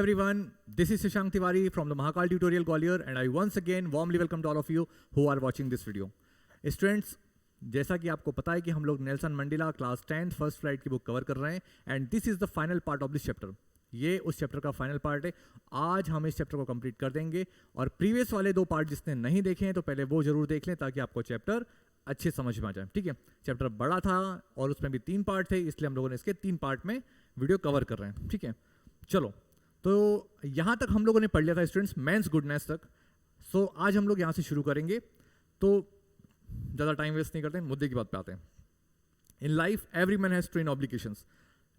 everyone, this is Shashank Tiwari from the Mahakal Tutorial Gwalior and I once again warmly welcome to all of you who are watching this video. Students, जैसा कि आपको पता है कि हम लोग Nelson Mandela class 10th first flight की book cover कर रहे हैं and this is the final part of this chapter. ये उस चैप्टर का फाइनल पार्ट है. आज हम इस चैप्टर को कंप्लीट कर देंगे और प्रीवियस वाले 2 पार्ट जिसने नहीं देखे हैं तो पहले वो जरूर देख लें ताकि आपको चैप्टर अच्छे समझ में आ जाए. ठीक है, चैप्टर बड़ा था और उसमें भी 3 पार्ट थे, इसलिए हम लोगों ने इसके 3 पार्ट में वीडियो कवर कर रहे हैं. ठीक है, चलो तो यहाँ तक हम लोगों ने पढ़ लिया था स्टूडेंट्स, मेंस गुडनेस तक. सो आज हम लोग यहाँ से शुरू करेंगे. तो ज़्यादा टाइम वेस्ट नहीं करते, मुद्दे की बात पे आते हैं. In life every man has 3 obligations.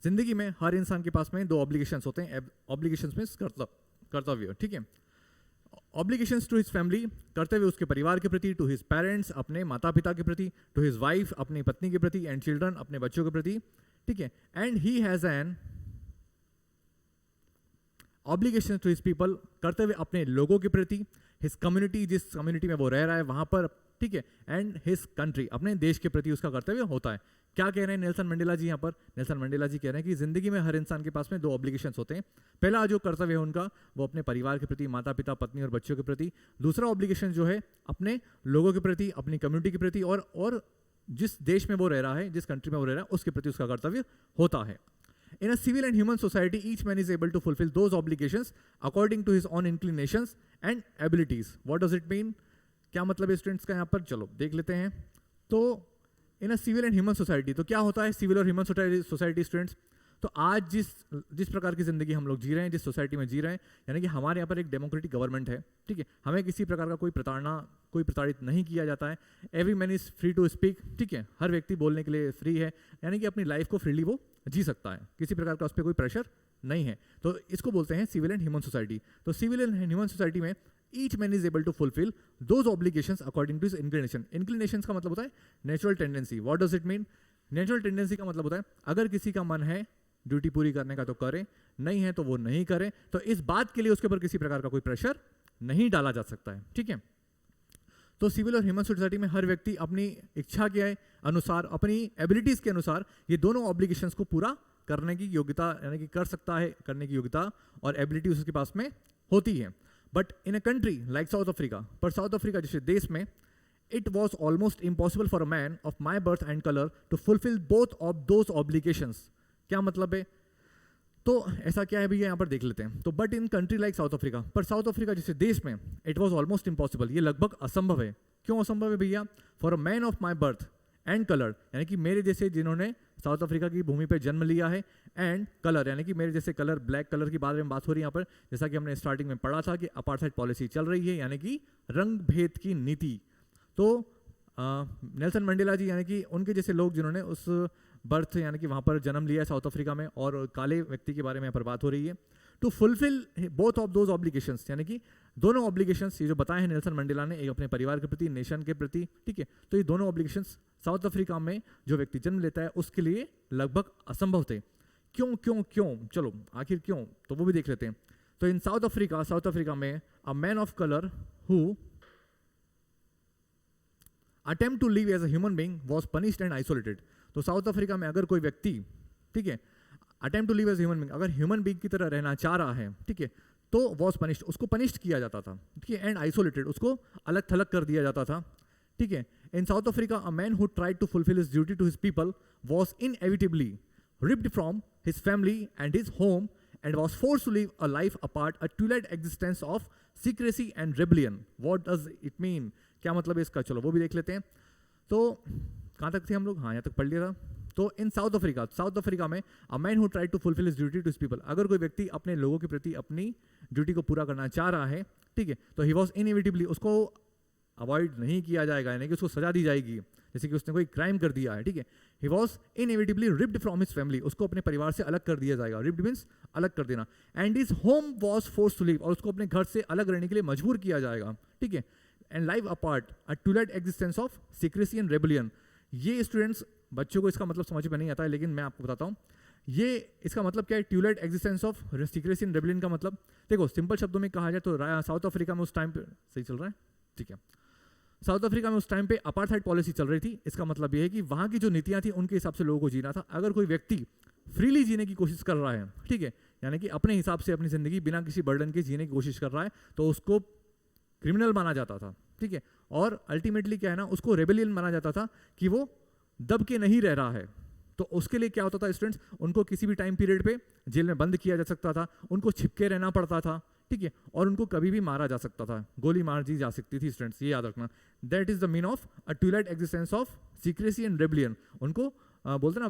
जिंदगी में हर इंसान के पास में 2 ऑब्लिगेशंस होते हैं. ऑब्लिगेशंस में कर्तव्य. ठीक है, ऑब्लिगेशंस टू हिज फैमिली, कर्तव्य उसके परिवार के प्रति, टू हिज पेरेंट्स अपने माता पिता के प्रति, टू हिज वाइफ अपनी पत्नी के प्रति, एंड चिल्ड्रन अपने बच्चों के प्रति. ठीक है, and he has an obligation to his people, कर्तव्य अपने लोगों के प्रति, हिज कम्युनिटी जिस कम्युनिटी में वो रह रहा है वहाँ पर. ठीक है, एंड हिज कंट्री अपने देश के प्रति उसका कर्तव्य होता है. क्या कह रहे हैं नेल्सन मंडेला जी यहाँ पर? नेल्सन मंडेला जी कह रहे हैं कि जिंदगी में हर इंसान के पास में 2 ऑब्लिगेशंस होते हैं. पहला जो कर्तव्य है उनका वो अपने परिवार के प्रति, माता पिता पत्नी और बच्चों के प्रति. दूसरा ऑब्लिगेशन जो है अपने लोगों के प्रति, अपनी कम्युनिटी के प्रति और जिस देश में वो रह रहा है, जिस कंट्री में वो रह रहा है उसके प्रति उसका कर्तव्य होता है. In a civil and human society, each man is able to fulfill those obligations according to his own inclinations and abilities. What does it mean? क्या मतलब है स्टूडेंट्स का यहाँ पर? चलो देख लेते हैं. तो in a civil and human society, तो क्या होता है सिविल और ह्यूमन सोसाइटी स्टूडेंट्स? तो आज जिस प्रकार की जिंदगी हम लोग जी रहे हैं, जिस सोसाइटी में जी रहे हैं, यानी कि हमारे यहाँ पर एक डेमोक्रेटिक गवर्नमेंट है. ठीक है, हमें किसी प्रकार का कोई प्रताड़ित नहीं किया जाता है. Every man is free to speak. ठीक है, हर व्यक्ति बोलने के लिए फ्री है, यानी कि अपनी लाइफ को फ्रीली वो जी सकता है, किसी प्रकार का उस पर कोई प्रेशर नहीं है. तो इसको बोलते हैं सिविल एंड ह्यूमन सोसाइटी. तो सिविल एंड ह्यूमन सोसाइटी में each man is able to fulfil those obligations according to his inclination. Inclination का मतलब होता है natural tendency. What does it mean? Natural tendency का मतलब होता है अगर किसी का मन है ड्यूटी पूरी करने का तो करे, नहीं है तो वो नहीं करे. तो इस बात के लिए उसके ऊपर किसी प्रकार का कोई प्रेशर नहीं डाला जा सकता है. ठीक है, तो सिविल और ह्यूमन सोसाइटी में हर व्यक्ति अपनी इच्छा के अनुसार, अपनी एबिलिटीज के अनुसार ये दोनों ऑब्लिगेशंस को पूरा करने की योग्यता, यानी कि कर सकता है, करने की योग्यता और एबिलिटी उसके पास में होती है. But in a country like South Africa, पर साउथ अफ्रीका जैसे देश में it was almost impossible for a man of my birth and colour to fulfil both of those obligations. क्या मतलब है? तो ऐसा क्या है भैया, यहाँ पर देख लेते हैं. तो but in country like South Africa, पर साउथ अफ्रीका जैसे देश में इट वॉज ऑलमोस्ट इम्पॉसिबल, ये लगभग असंभव है. क्यों असंभव है भैया? For a man of my birth and colour, यानी कि मेरे जैसे जिन्होंने साउथ अफ्रीका की भूमि पर जन्म लिया है, एंड कलर यानी कि मेरे जैसे कलर, ब्लैक कलर की बारे में बात हो रही है यहाँ पर. जैसा कि हमने स्टार्टिंग में पढ़ा था कि अपार्थाइड पॉलिसी चल रही है, यानी कि रंग भेद की नीति. तो नेल्सन मंडेला जी यानी कि उनके जैसे लोग जिन्होंने उस बर्थ यानी कि वहाँ पर जन्म लिया है साउथ अफ्रीका में, और काले व्यक्ति के बारे में यहाँ पर बात हो रही है. To fulfil both of those obligations, यानी कि दोनों ऑब्लिगेशंस ये जो बताए हैं नेल्सन मंडेला ने, एक अपने परिवार के प्रति, नेशन के प्रति. ठीक है, तो ये दोनों ऑब्लिगेशंस साउथ अफ्रीका में जो व्यक्ति जन्म लेता है उसके लिए लगभग असंभव थे. क्यों क्यों क्यों? चलो आखिर क्यों, तो वो भी देख लेते हैं. तो इन साउथ अफ्रीका में a man of colour who attempt to live as a human being was punished and isolated. तो साउथ अफ्रीका में अगर कोई व्यक्ति, ठीक है, attempt to live as a human being, अगर ह्यूमन बीइंग की तरह रहना चाह रहा है, ठीक है, तो was punished, उसको punished किया जाता था. ठीक है, and isolated, उसको अलग थलग कर दिया जाता था. ठीक है, in South Africa a man who tried to fulfill his duty to his people was inevitably ripped from his family and his home and was forced to live a life apart, a twilight existence of secrecy and rebellion. What does it mean? क्या मतलब है इसका? चलो वो भी देख लेते हैं. तो कहाँ तक थे हम लोग? हाँ, यहाँ तक पढ़ लिया था. तो इन साउथ अफ्रीका में a man who tried to fulfil his duty to his people, अगर कोई व्यक्ति अपने लोगों के प्रति अपनी ड्यूटी को पूरा करना चाह रहा है, ठीक है, तो ही वॉज इनएविटेबली, उसको अवॉइड नहीं किया जाएगा, यानी कि उसको सजा दी जाएगी जैसे कि उसने कोई क्राइम कर दिया है. ठीक है, he was inevitably ripped from his family, उसको अपने परिवार से अलग कर दिया जाएगा. रिप्ड मीन्स अलग कर देना. And his home was forced to leave, और उसको अपने घर से अलग रहने के लिए मजबूर किया जाएगा. ठीक है, and live apart, a twilight existence of secrecy and rebellion. ये स्टूडेंट्स बच्चों को इसका मतलब समझ में नहीं आता है, लेकिन मैं आपको बताता हूँ ये इसका मतलब क्या है. Twilight existence of secrecy and rebellion का मतलब देखो सिंपल शब्दों में कहा जाए तो साउथ अफ्रीका में उस टाइम पे सही चल रहा है. ठीक है, साउथ अफ्रीका में उस टाइम पे अपार्थाइड पॉलिसी चल रही थी. इसका मतलब ये है कि वहाँ की जो नीतियाँ थी उनके हिसाब से लोगों को जीना था. अगर कोई व्यक्ति फ्रीली जीने की कोशिश कर रहा है, ठीक है, यानी कि अपने हिसाब से अपनी ज़िंदगी बिना किसी बर्डन के जीने की कोशिश कर रहा है, तो उसको क्रिमिनल माना जाता था, ठीक है। और अल्टीमेटली क्या है ना, उसको रेबेलियन माना जाता था कि वो दब के नहीं रह रहा है। तो उसके लिए क्या होता था स्टूडेंट्स, उनको किसी भी टाइम पीरियड पे जेल में बंद किया जा सकता था, उनको छिपके रहना पड़ता था, ठीक है, और उनको कभी भी मारा जा सकता था, गोली मार दी जा सकती थी स्टूडेंट्स, ये याद रखना। That is the mean of a Twilight existence of secrecy and rebellion. उनको बोलते ना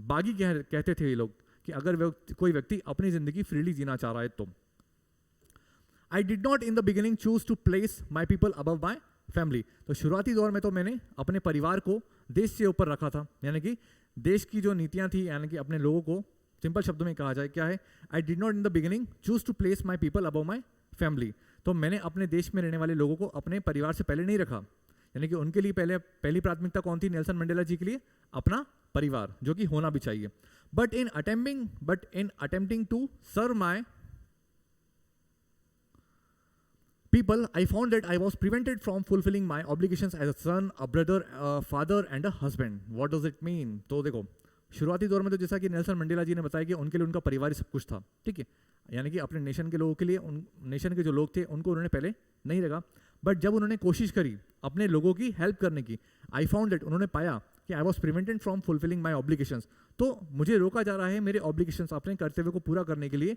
बागी कहते थे ये लोग, कि अगर कोई व्यक्ति अपनी जिंदगी फ्रीली जीना चाह रहा है तो। I did not in the beginning choose to place my people above my family. तो शुरुआती दौर में तो मैंने अपने परिवार को देश से ऊपर रखा था, यानी कि देश की जो नीतियां थी, यानी कि अपने लोगों को सिंपल शब्दों में कहा जाए क्या है, I did not in the beginning choose to place my people above my family. तो मैंने अपने देश में रहने वाले लोगों को अपने परिवार से पहले नहीं रखा, यानी कि उनके लिए पहली प्राथमिकता कौन थी नेल्सन मंडेला जी के लिए, अपना परिवार, जो कि होना भी चाहिए। But in attempting to serve my people, I found that I was prevented from fulfilling my obligations as a son, a brother, a father and a husband. What does it mean? तो देखो, शुरुआती दौर में तो जैसा कि Nelson Mandela जी ने बताया कि उनके लिए उनका परिवार ही सब कुछ था, ठीक है, यानी कि अपने नेशन के लोगों के लिए, नेशन के जो लोग थे उनको उन्होंने पहले नहीं रखा। बट जब उन्होंने कोशिश करी अपने लोगों की हेल्प करने की, आई फाउंड दैट, उन्होंने पाया कि I was prevented from fulfilling my obligations, तो मुझे रोका जा रहा है मेरे ऑब्लिगेशंस, अपने कर्तव्य को पूरा करने के लिए,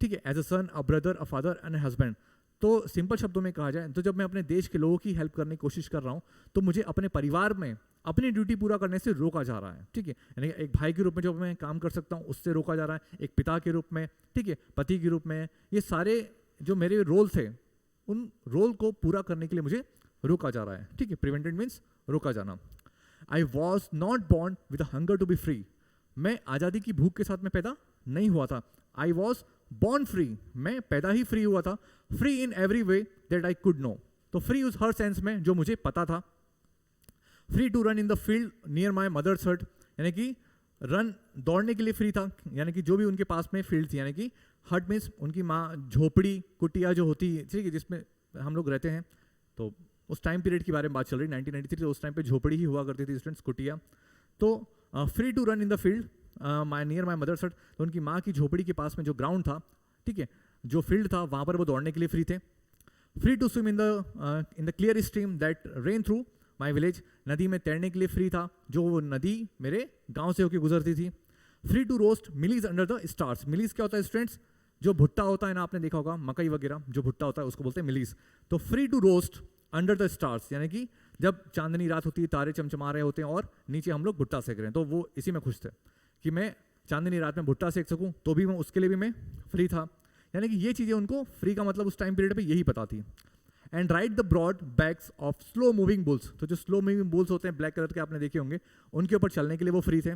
ठीक है, as a son, a brother, a father and a husband. तो सिंपल शब्दों में कहा जाए तो जब मैं अपने देश के लोगों की हेल्प करने की कोशिश कर रहा हूँ, तो मुझे अपने परिवार में अपनी ड्यूटी पूरा करने से रोका जा रहा है, ठीक है, यानी एक भाई के रूप में जो मैं काम कर सकता हूँ उससे रोका जा रहा है, एक पिता के रूप में, ठीक है, पति के रूप में, ये सारे जो मेरे रोल थे उन रोल को पूरा करने के लिए मुझे रोका जा रहा है, ठीक है। प्रिवेंटेड मीन्स रोका जाना। I was not born with hunger to be free, मैं आज़ादी की भूख के साथ में पैदा नहीं हुआ था। आई वॉज बॉर्न फ्री, मैं पैदा ही फ्री हुआ था। Free in every way that I could know, तो फ्री उस हर सेंस में जो मुझे पता था। Free to run in the field near my mother's hut, यानी कि रन दौड़ने के लिए फ्री था, यानी कि जो भी उनके पास में फील्ड थी, यानी कि हट मीन्स उनकी माँ झोपड़ी कुटिया जो होती है, ठीक है, जिसमें हम लोग रहते हैं। तो उस टाइम पीरियड की बारे में बात चल रही 1993, तो उस टाइम पे झोपड़ी ही हुआ करती थी स्टूडेंट्स, कुटिया। तो free to run in the field near my mother's hut, तो उनकी माँ की झोपड़ी के पास में जो ग्राउंड था, ठीक है, जो फील्ड था, वहाँ पर वो दौड़ने के लिए फ्री थे। Free to swim in the clear stream that ran through my village, नदी में तैरने के लिए फ्री था, जो वो नदी मेरे गांव से होकर गुजरती थी। Free to roast mealies under the stars, mealies क्या होता है स्टूडेंट्स, जो भुट्टा होता है ना, आपने देखा होगा मकई वगैरह जो भुट्टा होता है उसको बोलते हैं मिलीज। तो free to roast under the stars, यानी कि जब चांदनी रात होती है, तारे चमचमा रहे होते हैं और नीचे हम लोग भुट्टा सेक रहे हैं, तो वो इसी में खुश थे कि मैं चांदनी रात में भुट्टा सेक सकूं, तो भी मैं उसके लिए भी मैं फ्री था। यानी कि ये चीज़ें उनको फ्री का मतलब उस टाइम पीरियड पे यही पता थी। And ride the broad backs of slow moving bulls, तो जो स्लो मूविंग बुल्स होते हैं ब्लैक कलर के, आपने देखे होंगे, उनके ऊपर चलने के लिए वो फ्री थे।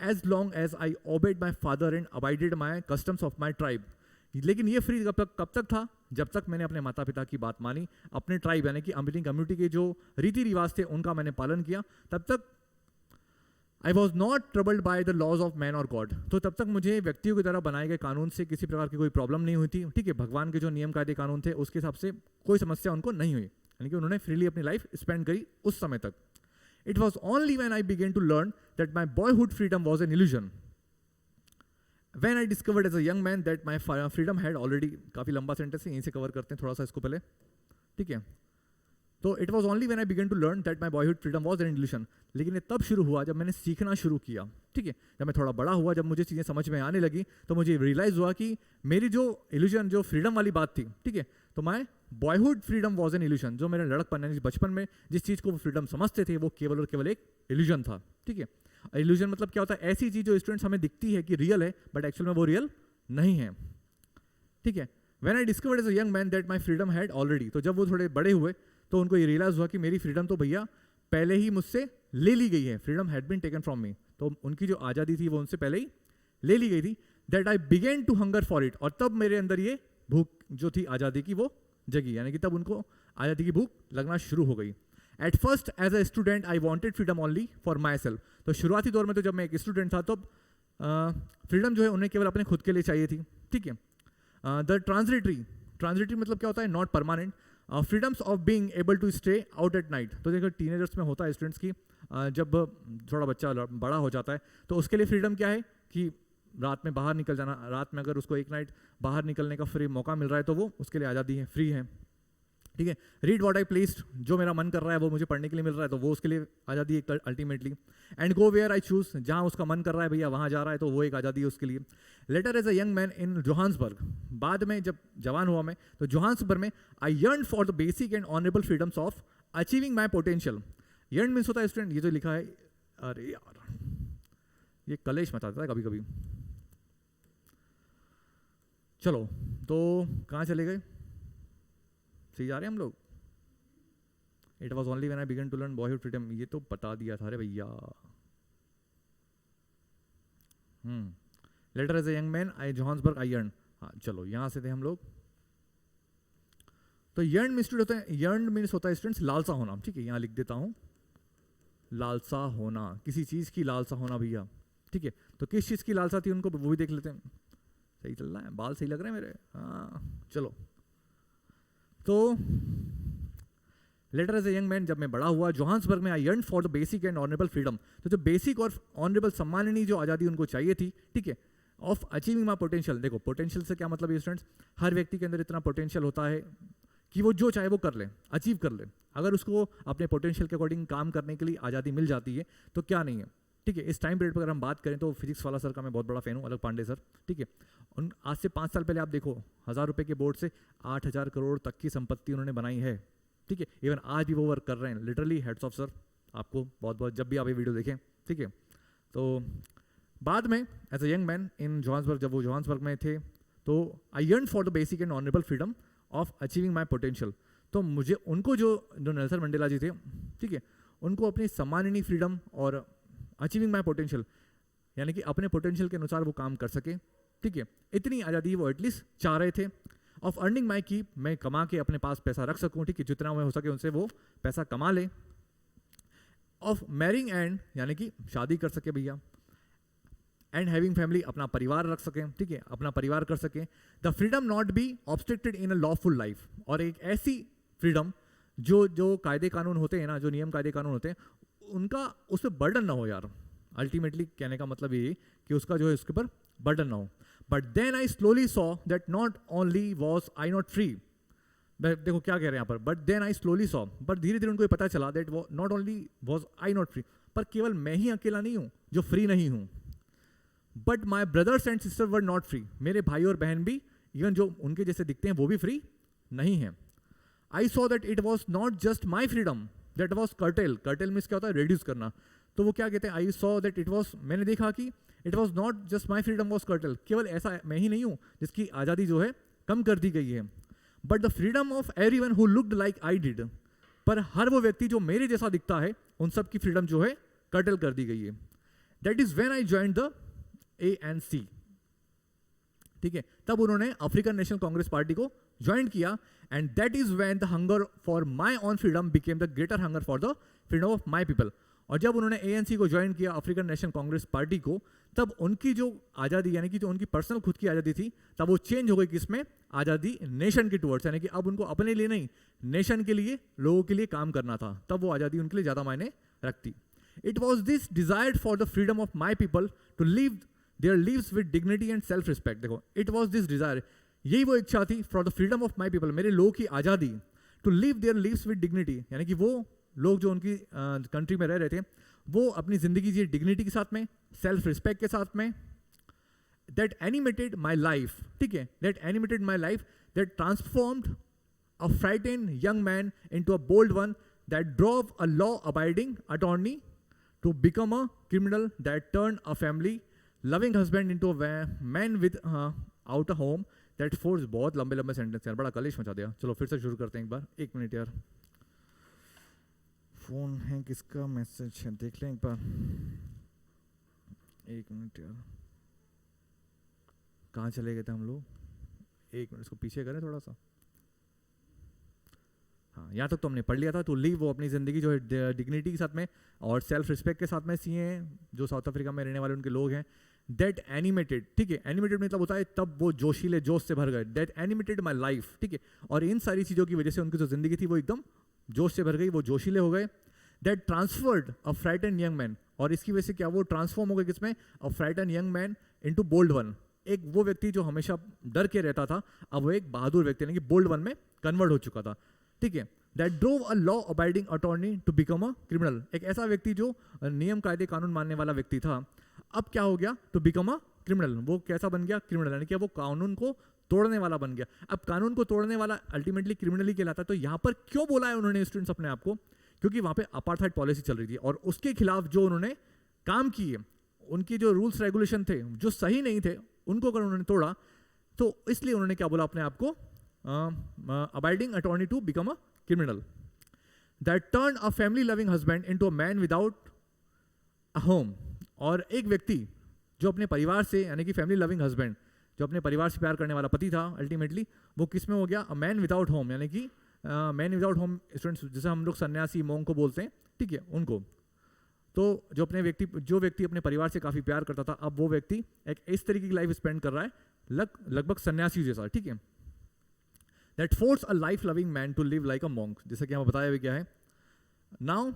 As long as I obeyed my father and abided my customs of my tribe, लेकिन ये फ्री कब तक था, जब तक मैंने अपने माता पिता की बात मानी, अपने ट्राइब यानी कि अपनी कम्युनिटी के जो रीति रिवाज थे उनका मैंने पालन किया, तब तक I was not troubled by the laws of man और गॉड, तो तब तक मुझे व्यक्तियों की तरह बनाए गए कानून से किसी प्रकार की कोई प्रॉब्लम नहीं हुई थी, ठीक है, भगवान के जो नियम कायदे कानून थे उसके हिसाब से कोई समस्या उनको नहीं हुई, यानी कि उन्होंने फ्रीली अपनी लाइफ स्पेंड करी उस समय तक। It was only when I began to learn that my boyhood freedom was an illusion, When I discovered as a young man that my freedom had already, काफ़ी लंबा सेंटेंस है, यहीं से कवर करते हैं थोड़ा सा इसको पहले, ठीक है। तो it was only when I began to learn that my boyhood freedom was an illusion, लेकिन ये तब शुरू हुआ जब मैंने सीखना शुरू किया, ठीक है, जब मैं थोड़ा बड़ा हुआ, जब मुझे चीज़ें समझ में आने लगी, तो मुझे रियलाइज़ हुआ कि मेरी जो इल्यूजन, जो फ्रीडम वाली बात थी, ठीक है, तो my boyhood freedom was an illusion, जो मेरे लड़कपन यानी बचपन में जिस चीज़ को वो फ्रीडम समझते थे वो केवल और केवल एक इल्यूजन था, ठीक है। इल्यूजन मतलब क्या होता है, ऐसी चीज़ जो स्टूडेंट्स हमें दिखती है कि रियल है बट एक्चुअल में वो रियल नहीं है, ठीक है। When I discovered as a young man that my freedom had already, तो जब वो थोड़े बड़े हुए तो उनको ये रियलाइज हुआ कि मेरी फ्रीडम तो भैया पहले ही मुझसे ले ली गई है, freedom had been taken from me, तो उनकी जो आज़ादी थी वो उनसे पहले ही ले ली गई थी। That I began to hunger for it, और तब मेरे अंदर ये भूख जो थी आज़ादी की वो जगी, यानी कि तब उनको आज़ादी की भूख लगना शुरू हो गई। At first as a student I wanted freedom only for myself, तो शुरुआती दौर में तो जब मैं एक स्टूडेंट था तब फ्रीडम जो है उन्हें केवल अपने खुद के लिए चाहिए थी, ठीक है। द ट्रांजिटरी मतलब क्या होता है, not permanent. Freedoms of being able to stay out at night, तो देखो टीनेजर्स में होता है स्टूडेंट्स की, जब थोड़ा बच्चा बड़ा हो जाता है तो उसके लिए फ्रीडम क्या है कि रात में बाहर निकल जाना, रात में अगर उसको एक नाइट बाहर निकलने का फ्री मौका मिल रहा है तो वो उसके लिए आज़ादी है, फ्री है, ठीक है। रीड व्हाट आई प्लीज्ड, जो मेरा मन कर रहा है वो मुझे पढ़ने के लिए मिल रहा है तो वो उसके लिए आज़ादी है ultimately. And go where I choose, जहाँ उसका मन कर रहा है भैया वहाँ जा रहा है तो वो एक आज़ादी है उसके लिए। Later as a young man in Johannesburg, बाद में जब जवान हुआ मैं तो जोहान्सबर्ग में I yearn for the basic and honourable freedoms of achieving my potential. Yearn means होता है स्टूडेंट, ये जो लिखा है, अरे यार ये कलेश मचाता है कभी कभी। चलो तो कहाँ चले गए, सही जा रहे हैं हम लोग। It was only when I began to learn boyhood freedom, ये तो बता दिया था रे भैया। Later as a young man I Johannesburg I yearn, हाँ चलो यहाँ से थे हम लोग। तो यर्न मीन्स होता है, यर्न मीन्स होता है स्टूडेंट्स लालसा होना, ठीक है, यहाँ लिख देता हूँ लालसा होना, किसी चीज की लालसा होना भैया, ठीक है। तो किस चीज की लालसा थी उनको वो भी देख लेते हैं। सही चल रहा है, बाल सही लग रहे हैं मेरे, हाँ चलो। तो later as a young man, जब मैं बड़ा हुआ जोहान्सबर्ग में I yearn for the basic and honourable freedom, तो जो बेसिक और ऑनरेबल सम्माननीय जो आज़ादी उनको चाहिए थी, ठीक है, ऑफ अचीविंग माई पोटेंशियल। देखो पोटेंशियल से क्या मतलब है स्टूडेंट्स, हर व्यक्ति के अंदर इतना पोटेंशियल होता है कि वो जो चाहे वो कर ले, अचीव कर ले। अगर उसको अपने पोटेंशियल के अकॉर्डिंग काम करने के लिए आज़ादी मिल जाती है तो क्या नहीं है, ठीक है। इस टाइम पीरियड पर अगर हम बात करें तो फिजिक्स वाला सर का मैं बहुत बड़ा फैन हूँ, अलग पांडे सर, ठीक है। उन आज से 5 साल पहले आप देखो 1000 रुपये के बोर्ड से 8000 करोड़ तक की संपत्ति उन्होंने बनाई है, ठीक है। इवन आज भी वो वर्क कर रहे हैं, लिटरली हेड्स ऑफ सर, आपको बहुत बहुत जब भी आप ये वीडियो देखें, ठीक है। तो बाद में as a young man in Johannesburg, जब वो जोहान्सबर्ग में थे तो I yearn for the basic and honourable freedom of achieving my potential. तो मुझे उनको जो नेल्सन मंडेला जी थे, ठीक है, उनको अपनी सम्माननीय फ्रीडम और अचीविंग माई पोटेंशियल, यानी कि अपने पोटेंशियल के अनुसार वो काम कर सके, ठीक है, इतनी आज़ादी वो एटलीस्ट चाह रहे थे। ऑफ अर्निंग माई कीप, मैं कमा के अपने पास पैसा रख सकूं, ठीक है, जितना मैं हो सके उनसे वो पैसा कमा ले। ऑफ मैरिंग एंड, यानी कि शादी कर सके भैया, एंड हैविंग फैमिली, अपना परिवार रख सकें, ठीक है, अपना परिवार कर सकें। The freedom not be obstructed in a lawful life, और एक ऐसी फ्रीडम जो कायदे कानून होते हैं ना, जो नियम कायदे कानून होते हैं उनका उस पर बर्डन ना हो यार। अल्टीमेटली कहने का मतलब ये कि उसका जो है उसके ऊपर बर्डन ना हो। But then I slowly saw that not only was I not free, देखो क्या कह रहे हैं यहाँ पर, but then I slowly saw, but धीरे धीरे उनको ये पता चला that not only was I not free, पर केवल मैं ही अकेला नहीं हूँ जो फ्री नहीं हूँ, but my brothers and sister were not free, मेरे भाई और बहन भी इवन जो उनके जैसे दिखते हैं वो भी फ्री नहीं है। I saw that it was not just my freedom that was cartel, cartel means क्या होता है, रिड्यूस करना। तो वो क्या कहते हैं, I saw that it was, मैंने देखा कि it was not just my freedom was cartel, केवल ऐसा मैं ही नहीं हूँ जिसकी आज़ादी जो है कम कर दी गई है, but the freedom of every one who looked like I did, पर हर वो व्यक्ति जो मेरे जैसा दिखता है उन सब की फ्रीडम जो है कर्टेल कर दी गई है। That is when I join the ANC, ठीक है, तब उन्होंने अफ्रीकन नेशनल कांग्रेस पार्टी को ज्वाइन किया। And that is when the hunger for my on freedom became the greater hunger for the freedom of my people. और जब उन्होंने ANC को ज्वाइन किया, अफ्रीकन नेशनल कांग्रेस पार्टी को, तब उनकी जो आज़ादी यानी कि जो उनकी पर्सनल खुद की आज़ादी थी तब वो चेंज हो गई किसमें, आज़ादी नेशन की टुवर्ड्स, यानी कि अब उनको अपने लिए नहीं नेशन के लिए, लोगों के लिए काम करना था, तब वो आज़ादी उनके लिए ज़्यादा मायने रखती। It was this desired for the freedom of my people to live their lives with dignity and self respect. देखो इट वॉज दिस डिजायर, यही वो इच्छा थी, for the freedom of my people, मेरे लोगों की आज़ादी, to live their lives with dignity, यानी कि वो लोग जो उनकी कंट्री में रह रहे थे वो अपनी जिंदगी जिए डिग्निटी के साथ में, सेल्फ रिस्पेक्ट के साथ में। दैट एनिमेटेड माई लाइफ, ठीक है, that animated my life, that transformed a frighten young man into a bold one, that drove a law abiding attorney to become a criminal, that turn a family loving husband into a man without a home, that force, बहुत लंबे लंबे sentence यार, बड़ा कलेश मचा दिया। चलो फिर से शुरू करते हैं एक बार, 1 मिनट यार, फोन है किसका, मैसेज है, देख लें एक बार, 1 मिनट यार, कहाँ चले गए थे हम लोग, 1 मिनट इसको पीछे करें थोड़ा सा। हाँ यहाँ तक तो हमने पढ़ लिया था। तो लिव, वो अपनी ज़िंदगी जो है डिग्निटी के साथ में और सेल्फ रिस्पेक्ट के साथ में सीए जो साउथ अफ्रीका में रहने वाले उनके लोग हैं। दैट एनिमेटेड, ठीक है, एनिमेटेड मतलब होता है तब वो जोशीले जोश से भर गए, दैट एनिमेटेड माई लाइफ, ठीक है, और इन सारी चीज़ों की वजह से उनकी जो ज़िंदगी थी वो एकदम जोश से भर गई, वो जोशीले हो गए। That transferred a frightened young man, और इसकी वजह से क्या वो ट्रांसफॉर्म हो गया किसमें, a frightened young man into bold one. एक वो व्यक्ति जो हमेशा डर के रहता था, अब वो एक बहादुर व्यक्ति यानी कि बोल्ड वन में कन्वर्ट हो चुका था, ठीक है। That drove a law abiding attorney to become a criminal, एक ऐसा व्यक्ति जो नियम कायदे कानून मानने वाला व्यक्ति था, अब क्या हो गया, टू बिकम अ क्रिमिनल, वो कैसा बन गया, क्रिमिनल, यानी कि वो कानून को तोड़ने वाला बन गया। अब कानून को तोड़ने वाला अल्टीमेटली क्रिमिनल ही कहलाता है। तो यहाँ पर क्यों बोला है उन्होंने स्टूडेंट्स अपने आप को, क्योंकि वहाँ पे अपार्थाइड पॉलिसी चल रही थी और उसके खिलाफ जो उन्होंने काम किए, उनके जो रूल्स रेगुलेशन थे जो सही नहीं थे, उनको अगर उन्होंने तोड़ा, तो इसलिए उन्होंने क्या बोला अपने आप को, abiding attorney to become a criminal. That turn a family loving husband into a man without a home, और एक व्यक्ति जो अपने परिवार से, यानी कि फैमिली लविंग हस्बैंड जो अपने परिवार से प्यार करने वाला पति था, अल्टीमेटली वो किस में हो गया, अ मैन विदाउट होम, यानी कि मैन विदाउट होम स्टूडेंट्स जैसे हम लोग सन्यासी मोंग को बोलते हैं, ठीक है, उनको। तो जो व्यक्ति अपने परिवार से काफी प्यार करता था, अब वो व्यक्ति एक इस तरीके की लाइफ स्पेंड कर रहा है, लगभग सन्यासी जैसा, ठीक है। That force a life loving man to live like a monk, जैसा कि हमें बताया हुआ क्या है, now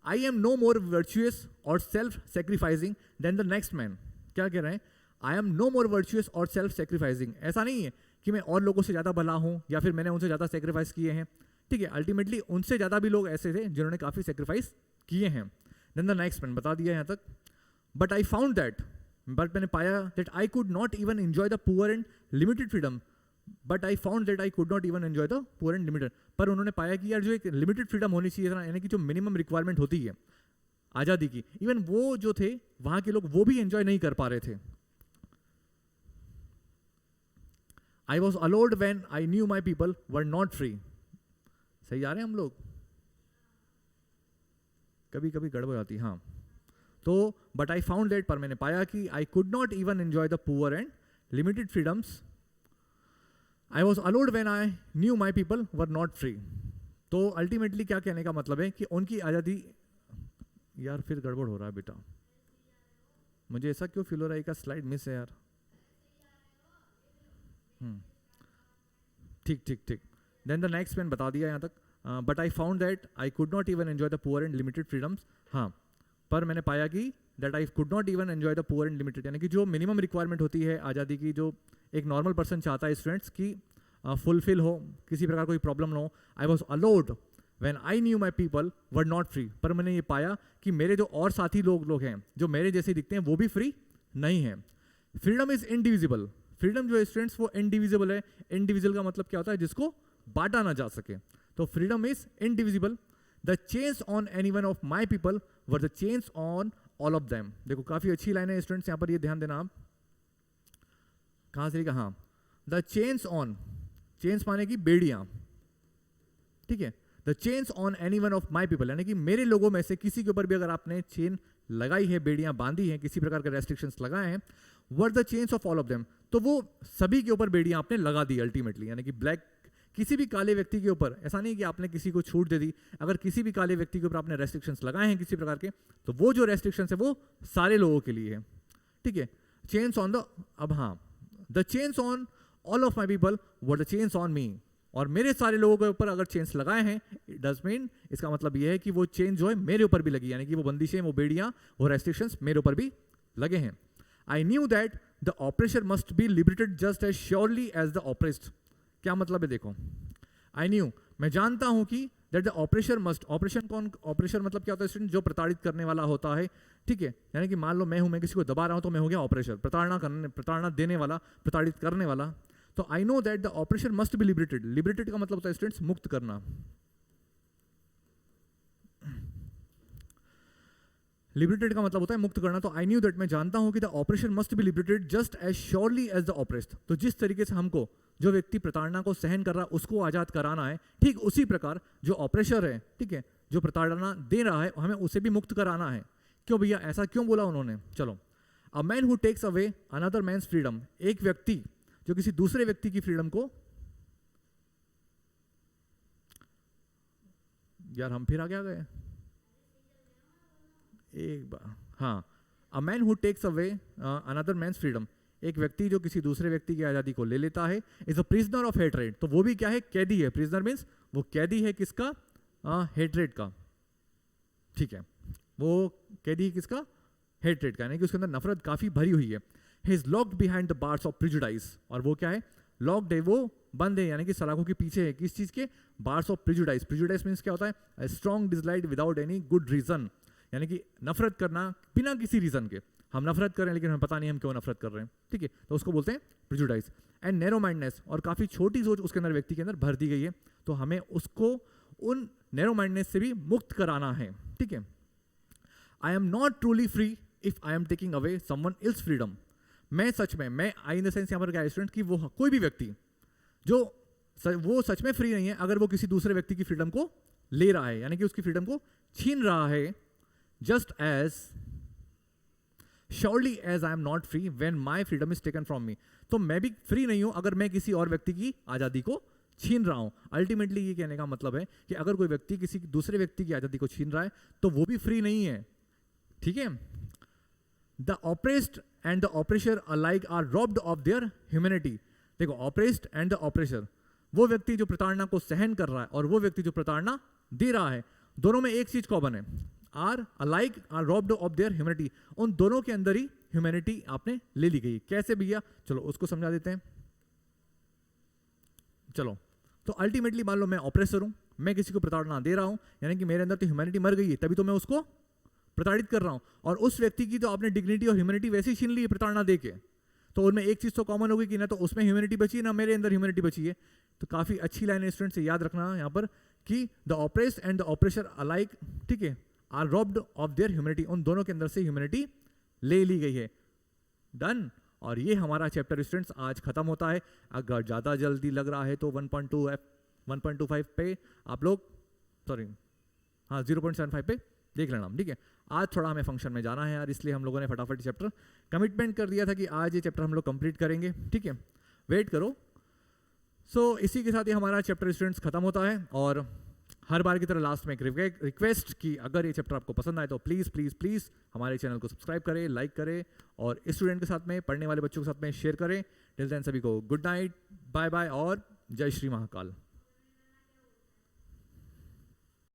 I am no more virtuous or self sacrificing than the next man. क्या कह रहे हैं, I am no more virtuous or self sacrificing, ऐसा नहीं है कि मैं और लोगों से ज़्यादा भला हूँ या फिर मैंने उनसे ज़्यादा सेक्रीफाइस किए हैं, ठीक है। अल्टीमेटली उनसे ज़्यादा भी लोग ऐसे थे जिन्होंने काफ़ी सेक्रीफाइस किए हैं। देन द नेक्स्ट मैन बता दिया यहाँ तक, but I found that, but मैंने पाया, that I could not even enjoy the poor and limited freedom, but I found that I could not even enjoy the poor and limited, पर उन्होंने पाया कि यार जो एक लिमिटेड फ्रीडम होनी चाहिए था, यानी कि जो मिनिमम रिक्वायरमेंट होती है आज़ादी की, इवन वो जो थे वहाँ के लोग वो भी एंजॉय नहीं कर पा रहे थे। I was allowed when I knew my people were not free. सही जा रहे हैं हम लोग, कभी कभी गड़बड़ आती, हाँ। तो बट आई फाउंड दैट, पर मैंने पाया कि I could not even enjoy the poor and limited freedoms. I was allowed when I knew my people were not free. तो अल्टीमेटली क्या कहने का मतलब है कि उनकी आज़ादी, यार फिर गड़बड़ हो रहा है बेटा, मुझे ऐसा क्यों फील हो रहा है, एक स्लाइड मिस है यार। ठीक ठीक ठीक। देन द नेक्स्ट मैन बता दिया यहाँ तक, but I found that I could not even enjoy the poor and limited freedoms. हाँ, पर मैंने पाया कि that I could not even enjoy the poor and limited, यानी कि जो मिनिमम रिक्वायरमेंट होती है आज़ादी की, जो एक नॉर्मल पर्सन चाहता है स्टूडेंट्स की फुलफिल हो, किसी प्रकार कोई प्रॉब्लम ना हो। I was allowed when I knew my people were not free, पर मैंने ये पाया कि मेरे जो और साथी लोग हैं जो मेरे जैसे दिखते हैं वो भी फ्री नहीं है। फ्रीडम इज इनडिविजिबल, फ्रीडम जो है स्टूडेंट्स वो इनडिविजिबल है। इनडिविजिबल का मतलब क्या होता है, जिसको बांटा ना जा सके। तो freedom is indivisible. The change on any one of my people were the change on all of them. देखो काफी अच्छी लाइन है स्टूडेंट्स, यहाँ पर ये ध्यान देना आप, कहाँ से लिखा, हाँ, द चेंज ऑन, चेंज माने की बेड़ियां, ठीक है। The change on any one of my people, यानी कि मेरे लोगों में से किसी के ऊपर भी अगर आपने चेन लगाई है, बेड़ियां बांधी हैं, किसी प्रकार के रेस्ट्रिक्शंस लगाए हैं, were the change of all of them, तो वो सभी के ऊपर बेड़ियां आपने लगा दी अल्टीमेटली। यानी कि ब्लैक, किसी भी काले व्यक्ति के ऊपर, ऐसा नहीं कि आपने किसी को छूट दे दी, अगर किसी भी काले व्यक्ति के ऊपर आपने रेस्ट्रिक्शंस लगाए हैं किसी प्रकार के, तो वो जो रेस्ट्रिक्शंस है वो सारे लोगों के लिए है, ठीक है। चेंज ऑन द, अब हाँ, the change on all of my people were the change on me, और मेरे सारे लोगों के ऊपर अगर चेंज लगाए हैं, इट डज मीन, इसका मतलब ये है कि वो चेंज जो है मेरे ऊपर भी लगी, यानी कि वो बंदिशें, वो बेड़ियां, वो रेस्ट्रिक्शंस मेरे ऊपर भी लगे हैं। I knew that the operation must be liberated just as surely as the oppressed. क्या मतलब है, देखो, आई न्यू, मैं जानता हूं कि that the operation must, operation कौन, ऑपरेशन मतलब क्या होता है स्टूडेंट, जो प्रताड़ित करने वाला होता है, ठीक है। यानी कि मान लो मैं हूं, मैं किसी को दबा रहा हूं, तो मैं हो गया ऑपरेशन, प्रताड़ना देने वाला, प्रताड़ित करने वाला। तो I know that the operation must be liberated. Liberated का मतलब होता है स्टूडेंट्स मुक्त करना। लिबरेटेड का मतलब होता है मुक्त करना। तो आई न्यू दैट, मैं जानता हूं कि the operation must be liberated just as surely as the oppressed. तो जिस तरीके से हमको, जो व्यक्ति प्रताड़ना को सहन कर रहा है उसको आजाद कराना है, ठीक उसी प्रकार जो ऑपरेशर है, ठीक है, जो प्रताड़ना दे रहा है, हमें उसे भी मुक्त कराना है। क्यों भैया, ऐसा क्यों बोला उन्होंने? चलो, a man who takes away another man's freedom, एक व्यक्ति जो किसी दूसरे व्यक्ति की फ्रीडम को, यार हम फिर आगे आ गए एक बार, हाँ, a man who takes away another man's freedom, एक व्यक्ति जो किसी दूसरे व्यक्ति की आजादी को ले लेता है, is a prisoner of hatred. तो वो भी क्या है, कैदी है। प्रिजनर मीन्स वो कैदी है किसका, हेट्रेड का, ठीक है, वो कह दी किसका, हेट्रेड का, यानी कि उसके अंदर नफरत काफी भरी हुई है। He is locked behind the bars of prejudice, और वो क्या है, लॉक्ड है, वो बंद है, यानी कि सलाखों के पीछे है, किस चीज के, bars of prejudice. Prejudice means क्या होता है, strong dislike without any good reason, यानी कि नफरत करना बिना किसी रीजन के, हम नफरत कर रहे हैं लेकिन हमें पता नहीं हम क्यों नफरत कर रहे हैं, ठीक है, तो उसको बोलते हैं प्रिजुडाइज। एंड नैरो माइंडनेस, और काफी छोटी सोच उसके अंदर, व्यक्ति के अंदर भर दी गई है, तो हमें उसको उन नैरो माइंडनेस से भी मुक्त कराना है, ठीक है। आई am not truly free if I am taking away someone else freedom, मैं सच में, मैं आई इन द सेंस यहाँ पर क्या स्टूडेंट, कि वो कोई भी व्यक्ति जो वो सच में फ्री नहीं है अगर वो किसी दूसरे व्यक्ति की फ्रीडम को ले रहा है, यानी कि उसकी फ्रीडम को छीन रहा है। Just as surely as I am not free when my freedom is taken from me, तो मैं भी फ्री नहीं हूं अगर मैं किसी और व्यक्ति की आजादी को छीन रहा हूं। अल्टीमेटली ये कहने का मतलब है कि अगर कोई व्यक्ति किसी दूसरे व्यक्ति की आजादी को छीन रहा है तो वो भी फ्री नहीं है, ठीक है। The oppressed and the oppressor alike are robbed of their humanity, देखो ऑप्रेस्ड एंड द ऑपरेशर, वो व्यक्ति जो प्रताड़ना को सहन कर रहा है और वो व्यक्ति जो प्रताड़ना दे रहा है, दोनों में एक चीज कॉमन है, are alike are robbed of their humanity, उन दोनों के अंदर ही ह्यूमैनिटी आपने ले ली गई। कैसे भैया, चलो उसको समझा देते हैं। चलो, तो अल्टीमेटली मान लो मैं ऑपरेसर हूं, मैं किसी को प्रताड़ना दे रहा हूं, यानी कि मेरे अंदर तो ह्यूमैनिटी मर गई है, तभी तो मैं उसको प्रताड़ित कर रहा हूं, और उस व्यक्ति की तो आपने डिग्निटी और ह्यूमैनिटी वैसे ही छीन ली है प्रताड़ना देके, तो उनमें एक चीज तो कॉमन होगी कि ना तो उसमें ह्यूमैनिटी बची है ना मेरे अंदर ह्यूमैनिटी बची है। तो काफी अच्छी लाइन है स्टूडेंट से याद रखना यहाँ पर कि the oppressed and the oppressor alike, ठीक है, are robbed of their humanity, उन दोनों के अंदर से ह्यूमैनिटी ले ली गई है। डन। और ये हमारा चैप्टर स्टूडेंट्स आज खत्म होता है। अगर ज्यादा जल्दी लग रहा है तो 1.25 पे आप लोग, सॉरी हाँ 0.75 पे देख लेना, ठीक है। आज थोड़ा हमें फंक्शन में जाना है यार, इसलिए हम लोगों ने फटाफट चैप्टर कमिटमेंट कर दिया था कि आज ये चैप्टर हम लोग कंप्लीट करेंगे, ठीक है, वेट करो। सो इसी के साथ ही हमारा चैप्टर स्टूडेंट्स खत्म होता है, और हर बार की तरह लास्ट में एक रिक्वेस्ट कि अगर ये चैप्टर आपको पसंद आए तो प्लीज़ प्लीज़ प्लीज़ हमारे चैनल को सब्सक्राइब करें, लाइक करें, और स्टूडेंट के साथ में, पढ़ने वाले बच्चों के साथ में शेयर करें। टिल देन सभी को गुड नाइट, बाय बाय और जय श्री महाकाल।